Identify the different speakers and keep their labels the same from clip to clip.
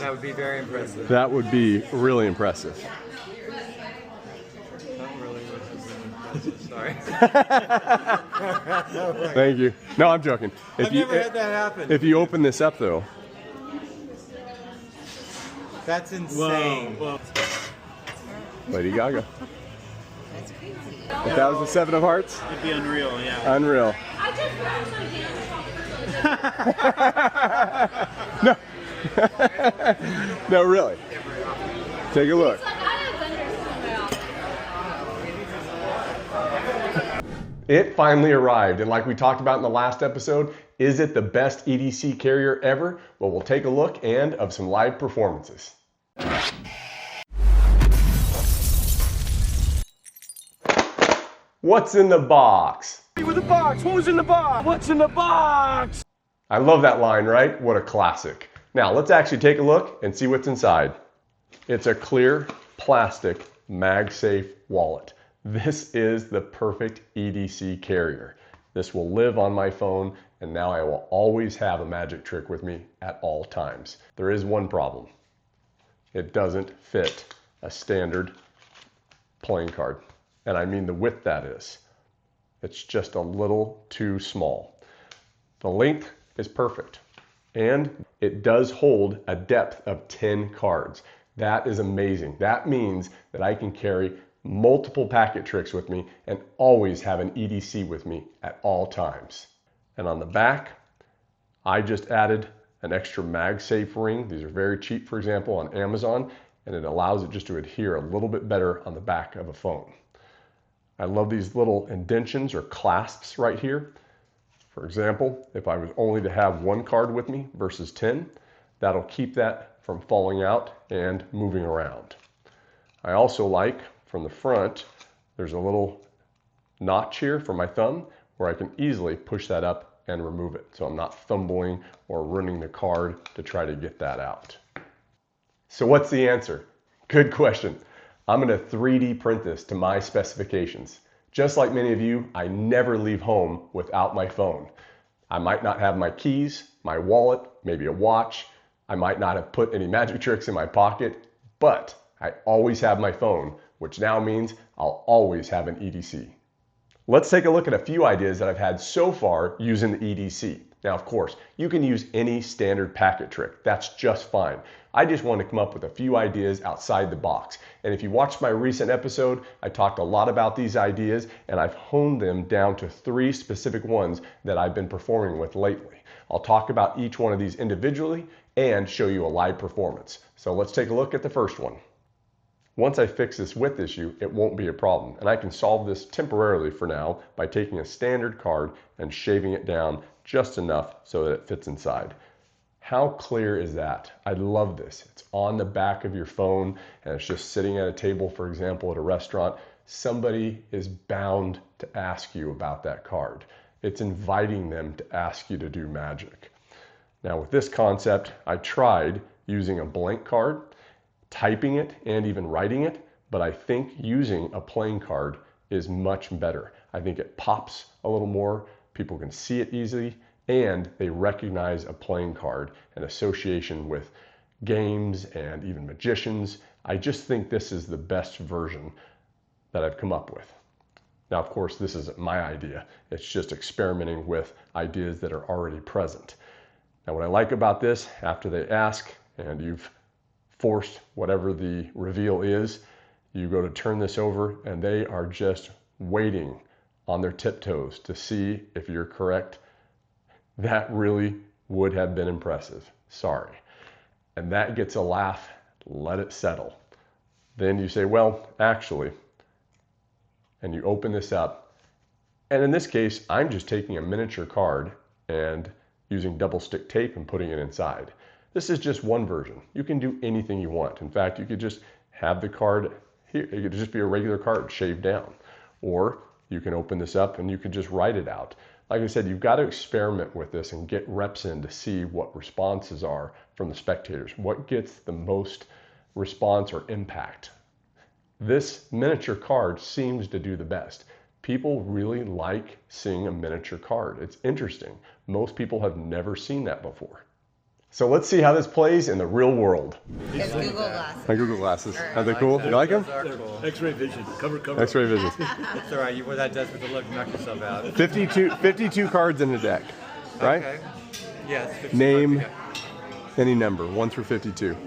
Speaker 1: That would be very impressive.
Speaker 2: That would be really impressive.
Speaker 1: Not really impressive. Sorry.
Speaker 2: Thank you. No, I'm joking.
Speaker 1: I've never had that happen.
Speaker 2: If you open this up, though.
Speaker 1: That's insane.
Speaker 3: Whoa.
Speaker 2: Lady Gaga.
Speaker 4: That's crazy.
Speaker 2: If that was the Seven of Hearts?
Speaker 3: It'd be unreal, yeah.
Speaker 2: Unreal.
Speaker 4: I just
Speaker 2: No. No, really. Take a look. It finally arrived, and like we talked about in the last episode, is it the best EDC carrier ever? Well, we'll take a look and of some live performances. What's in the box?
Speaker 3: With the box, who's in the box? What's in the box?
Speaker 2: I love that line, right? What a classic. Now let's actually take a look and see what's inside. It's a clear plastic MagSafe wallet. This is the perfect EDC carrier. This will live on my phone, and now I will always have a magic trick with me at all times. There is one problem. It doesn't fit a standard playing card. And I mean the width that is. It's just a little too small. The length is perfect. And it does hold a depth of 10 cards. That is amazing. That means that I can carry multiple packet tricks with me and always have an EDC with me at all times. And on the back, I just added an extra MagSafe ring. These are very cheap, for example, on Amazon, and it allows it just to adhere a little bit better on the back of a phone. I love these little indentions or clasps right here. For example, if I was only to have one card with me versus 10, that'll keep that from falling out and moving around. I also like, from the front, there's a little notch here for my thumb where I can easily push that up and remove it. So I'm not fumbling or running the card to try to get that out. So what's the answer? Good question. I'm going to 3D print this to my specifications. Just like many of you, I never leave home without my phone. I might not have my keys, my wallet, maybe a watch. I might not have put any magic tricks in my pocket, but I always have my phone, which now means I'll always have an EDC. Let's take a look at a few ideas that I've had so far using the EDC. Now, of course, you can use any standard packet trick. That's just fine. I just want to come up with a few ideas outside the box. And if you watched my recent episode, I talked a lot about these ideas, and I've honed them down to 3 specific ones that I've been performing with lately. I'll talk about each one of these individually and show you a live performance. So let's take a look at the first one. Once I fix this width issue, it won't be a problem. And I can solve this temporarily for now by taking a standard card and shaving it down just enough so that it fits inside. How clear is that? I love this. It's on the back of your phone and it's just sitting at a table, for example, at a restaurant. Somebody is bound to ask you about that card. It's inviting them to ask you to do magic. Now with this concept, I tried using a blank card, typing it and even writing it, but I think using a playing card is much better. I think it pops a little more, people can see it easily, and they recognize a playing card, an association with games and even magicians. I just think this is the best version that I've come up with. Now, of course, this isn't my idea. It's just experimenting with ideas that are already present. Now, what I like about this, after they ask and you've forced whatever the reveal is, you go to turn this over and they are just waiting on their tiptoes to see if you're correct. That really would have been impressive. Sorry. And that gets a laugh. Let it settle. Then you say, well, actually, and you open this up. And in this case, I'm just taking a miniature card and using double stick tape and putting it inside. This is just one version. You can do anything you want. In fact, you could just have the card here. It could just be a regular card shaved down. Or you can open this up and you can just write it out. Like I said, you've got to experiment with this and get reps in to see what responses are from the spectators. What gets the most response or impact? This miniature card seems to do the best. People really like seeing a miniature card. It's interesting. Most people have never seen that before. So let's see how this plays in the real world.
Speaker 4: It's Google Glasses.
Speaker 2: My Google glasses. Are they cool? You like them?
Speaker 1: Those are cool.
Speaker 3: X-ray vision. Cover.
Speaker 2: X-ray vision.
Speaker 1: It's alright, what that does with the look, knock yourself out.
Speaker 2: 52 cards in a deck, right?
Speaker 1: Okay. Yes. 50
Speaker 2: Name
Speaker 1: cards,
Speaker 2: any number, 1 through 52.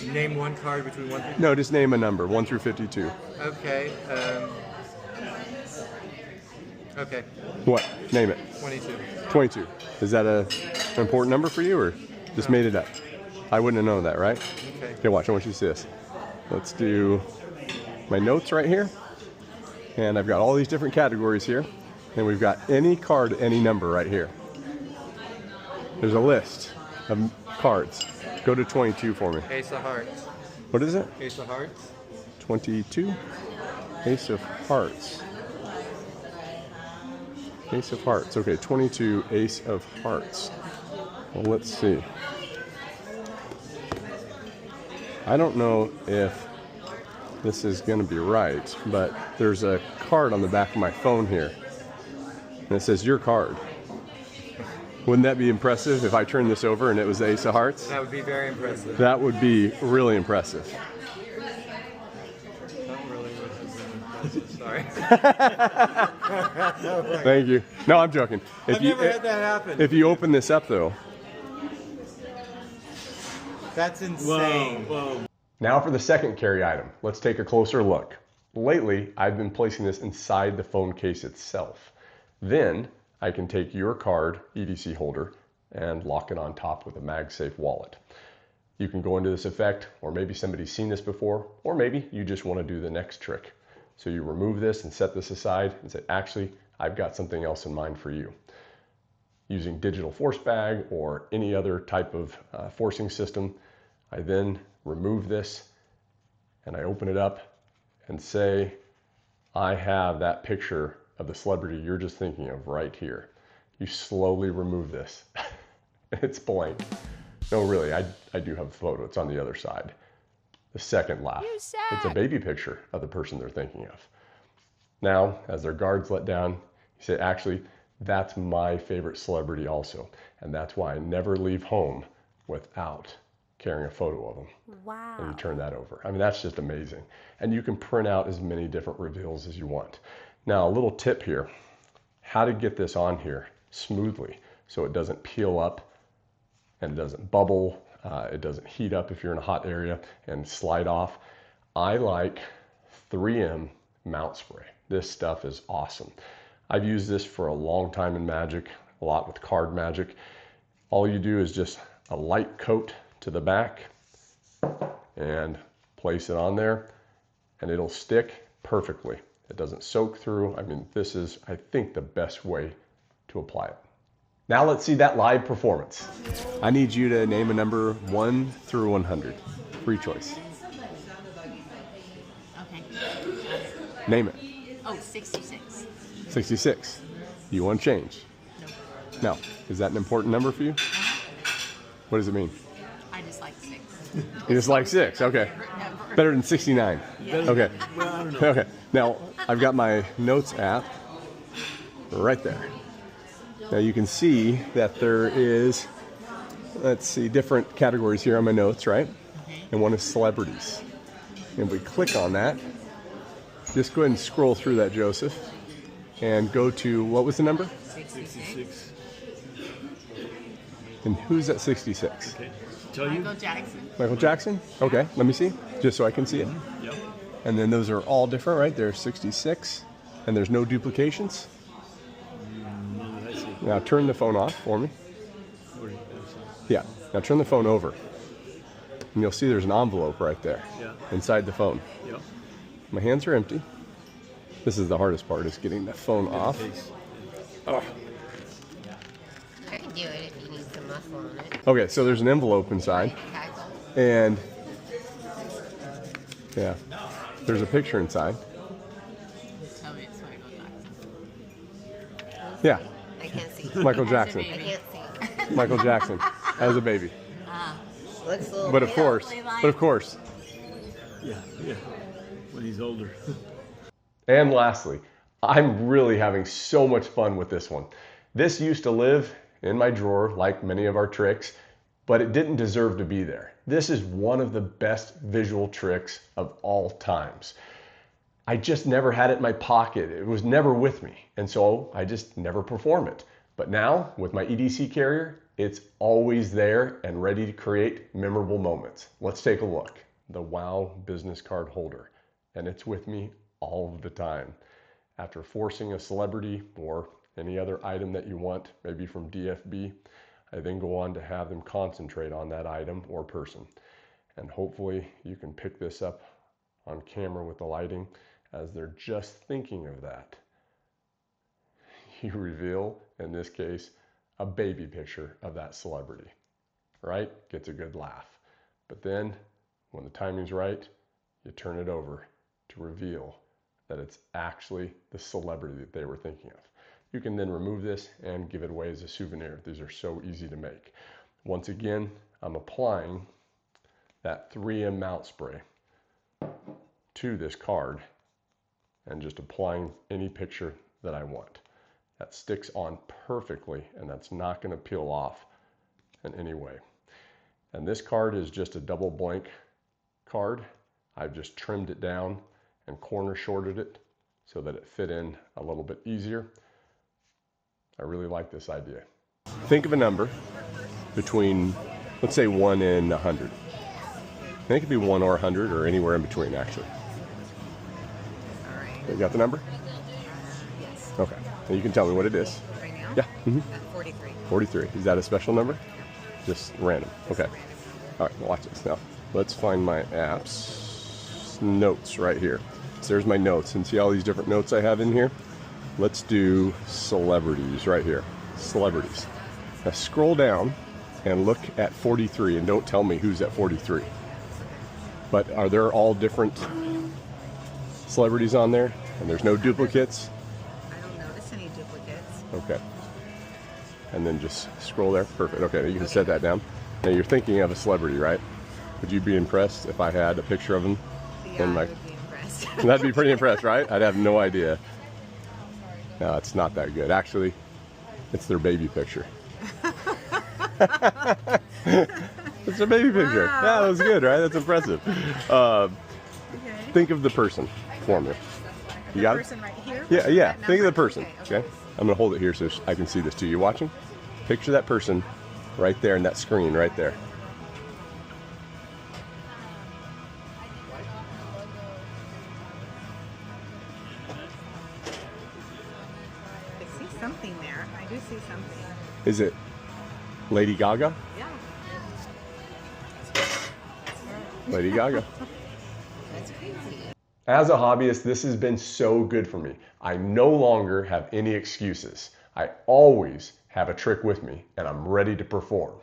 Speaker 1: yeah. Name one card between 1 through...
Speaker 2: No, just name a number, 1 through 52.
Speaker 1: Okay. Okay.
Speaker 2: What? Name it.
Speaker 1: 22.
Speaker 2: 22. Is that an important number for you, or just made it up? I wouldn't have known that, right?
Speaker 1: Okay.
Speaker 2: Okay, watch. I want you to see this. Let's do my notes right here. And I've got all these different categories here. And we've got any card, any number right here. There's a list of cards. Go to 22 for me.
Speaker 1: Ace of Hearts.
Speaker 2: What is it?
Speaker 1: Ace of Hearts.
Speaker 2: 22. Ace of Hearts. Ace of Hearts. Okay, 22, Ace of Hearts. Well, let's see. I don't know if this is going to be right, but there's a card on the back of my phone here. And it says, your card. Wouldn't that be impressive if I turned this over and it was the Ace of Hearts?
Speaker 1: That would be very impressive.
Speaker 2: That would be really impressive.
Speaker 1: Not really impressive. Sorry.
Speaker 2: Thank you. No, I'm joking.
Speaker 1: I've never had that happen.
Speaker 2: If you open this up, though.
Speaker 1: That's insane.
Speaker 3: Whoa.
Speaker 2: Now for the second carry item. Let's take a closer look. Lately, I've been placing this inside the phone case itself. Then I can take your card, EDC holder, and lock it on top with a MagSafe wallet. You can go into this effect, or maybe somebody's seen this before, or maybe you just want to do the next trick. So you remove this and set this aside and say, actually, I've got something else in mind for you. Using digital force bag or any other type of forcing system, I then remove this and I open it up and say, I have that picture of the celebrity you're just thinking of right here. You slowly remove this. It's blank. No, really, I do have a photo. It's on the other side. The second laugh. It's a baby picture of the person they're thinking of. Now, as their guards let down, you say, actually, that's my favorite celebrity also. And that's why I never leave home without carrying a photo of them.
Speaker 4: Wow.
Speaker 2: And you turn that over. I mean, that's just amazing. And you can print out as many different reveals as you want. Now, a little tip here, how to get this on here smoothly so it doesn't peel up and it doesn't bubble, it doesn't heat up if you're in a hot area and slide off. I like 3M mount spray. This stuff is awesome. I've used this for a long time in Magic, a lot with card Magic. All you do is just a light coat to the back and place it on there and it'll stick perfectly. It doesn't soak through. I mean, this is, I think, the best way to apply it. Now let's see that live performance. I need you to name a number 1 through 100. Free choice.
Speaker 4: Okay.
Speaker 2: Name it.
Speaker 4: Oh, 66.
Speaker 2: 66. Do you want to change? No. Is that an important number for you? What does it mean?
Speaker 4: I just like 6.
Speaker 2: You just like 6. Okay. Better than 69. Okay.
Speaker 3: Well, I don't know.
Speaker 2: Okay. Now, I've got my notes app right there. Now you can see that there is, let's see, different categories here on my notes, right? And one is celebrities. And if we click on that, just go ahead and scroll through that, Joseph, and go to, what was the number?
Speaker 3: 66.
Speaker 2: And who's at 66?
Speaker 3: Okay. Tell you.
Speaker 4: Michael Jackson.
Speaker 2: Michael Jackson? Okay, let me see, just so I can see it.
Speaker 3: Yep.
Speaker 2: And then those are all different, right? There's 66, and there's no duplications.
Speaker 3: I see.
Speaker 2: Now turn the phone off for me.
Speaker 3: Where you go,
Speaker 2: Yeah, now turn the phone over. And you'll see there's an envelope right there
Speaker 3: Yeah.
Speaker 2: inside the phone.
Speaker 3: Yep.
Speaker 2: My hands are empty. This is the hardest part, is getting the phone off.
Speaker 3: Case.
Speaker 2: Oh.
Speaker 4: I can do it if you need some muscle on it.
Speaker 2: Okay, so there's an envelope inside,
Speaker 4: Okay.
Speaker 2: and yeah, there's a picture inside.
Speaker 4: Tell me it's Michael Jackson.
Speaker 2: Yeah,
Speaker 4: I can't see.
Speaker 2: Michael
Speaker 4: As a
Speaker 2: Jackson.
Speaker 4: baby. I can't see.
Speaker 2: Michael Jackson as a baby.
Speaker 4: Looks a little
Speaker 2: But of
Speaker 4: pale.
Speaker 2: course,
Speaker 3: Yeah. When he's older.
Speaker 2: And lastly, I'm really having so much fun with this one. This used to live in my drawer like many of our tricks, but it didn't deserve to be there. This is one of the best visual tricks of all times. I just never had it in my pocket. It was never with me. And so I just never perform it. But now with my EDC carrier, it's always there and ready to create memorable moments. Let's take a look. The Wow business card holder. And it's with me all of the time. After forcing a celebrity or any other item that you want, maybe from DFB, I then go on to have them concentrate on that item or person. And hopefully you can pick this up on camera with the lighting as they're just thinking of that. You reveal, in this case, a baby picture of that celebrity, right? Gets a good laugh. But then, when the timing's right, you turn it over to reveal that it's actually the celebrity that they were thinking of. You can then remove this and give it away as a souvenir. These are so easy to make. Once again, I'm applying that 3M mount spray to this card and just applying any picture that I want. That sticks on perfectly, and that's not going to peel off in any way. And this card is just a double blank card. I've just trimmed it down and corner shorted it so that it fit in a little bit easier. I really like this idea. Think of a number between, let's say 1 and 100. And it could be 1 or 100 or anywhere in between, actually.
Speaker 5: All right.
Speaker 2: You got the number?
Speaker 5: Yes.
Speaker 2: Okay. And you can tell me what it is.
Speaker 5: Right now?
Speaker 2: Yeah.
Speaker 5: 43.
Speaker 2: 43. Is that a special number? Just random. Okay. All right, watch this now. Let's find my apps. Notes right here. So there's my notes. And see all these different notes I have in here? Let's do celebrities right here. Celebrities. Now scroll down and look at 43 and don't tell me who's at 43. But are there all different celebrities on there? And there's no duplicates?
Speaker 5: I don't notice any duplicates.
Speaker 2: Okay. And then just scroll there. Perfect. Okay, you can set that down. Now you're thinking of a celebrity, right? Would you be impressed if I had a picture of them?
Speaker 5: Yeah,
Speaker 2: in my...
Speaker 5: I would be impressed.
Speaker 2: That'd be pretty impressed, right? I'd have no idea. No, it's not that good. Actually, it's their baby picture. It's a baby picture.
Speaker 5: Wow.
Speaker 2: Yeah, that was good, right? That's impressive.
Speaker 5: Okay.
Speaker 2: Think of the person for me. You
Speaker 5: The
Speaker 2: got it?
Speaker 5: person right here?
Speaker 2: Yeah, yeah.
Speaker 5: That
Speaker 2: Think of the
Speaker 5: number?
Speaker 2: person. Okay. I'm gonna hold it here so I can see this too. You watching? Picture that person right there in that screen right there.
Speaker 5: I see something there. I do see something.
Speaker 2: Is it Lady Gaga?
Speaker 5: Yeah.
Speaker 2: Lady Gaga.
Speaker 4: That's crazy.
Speaker 2: As a hobbyist, this has been so good for me. I no longer have any excuses. I always have a trick with me and I'm ready to perform.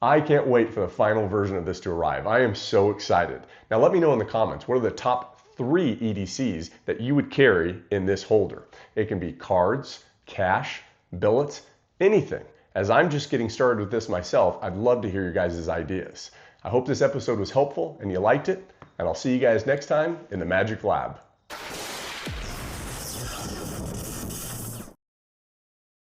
Speaker 2: I can't wait for the final version of this to arrive. I am so excited. Now let me know in the comments, what are the top 3 EDCs that you would carry in this holder? It can be cards, cash, billets, anything. As I'm just getting started with this myself, I'd love to hear your guys' ideas. I hope this episode was helpful and you liked it, and I'll see you guys next time in the Magic Lab.